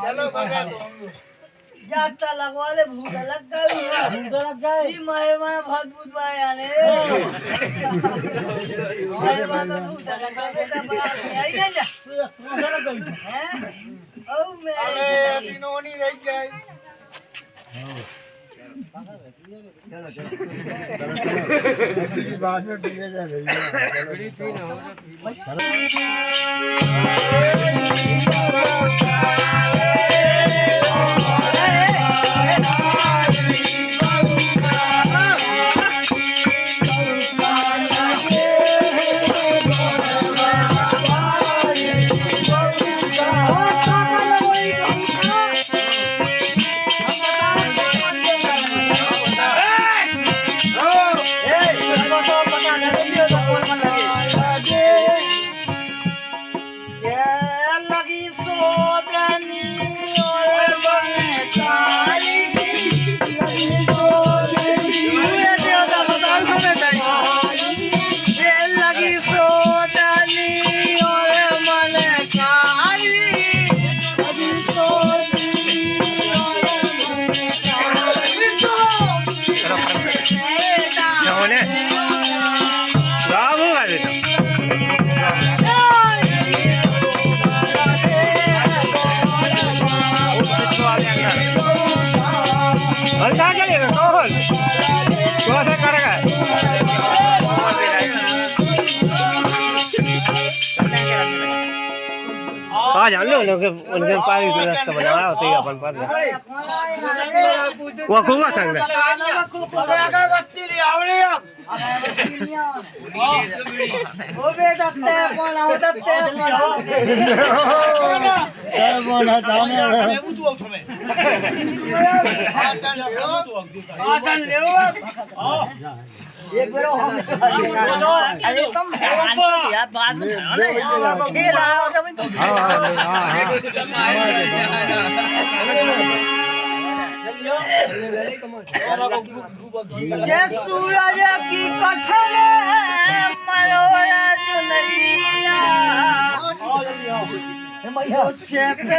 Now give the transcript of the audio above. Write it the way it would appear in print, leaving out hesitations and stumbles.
चलो जाता लगवा ले भूख लग गई माए माए बहुत भूत आया ने माए माए तो भूख लग गई बेटा बड़ा आई ना जा भूख लग गई हैं ओ मैं अरे सिनोनी रह जाए चलो चलो बाद में पीने जा रही है जान लो उनके पास रास्ता बनाया होता है अपन पास वो खूब संग ओ बेटा ते कौन होता ते कौन जाने तू उठ में आजन ले एक बार हम अरे तुम यार बाद में खाओ ना खेल आ रहा जब ये सूरज की कठन मनोरा चुनैया से पे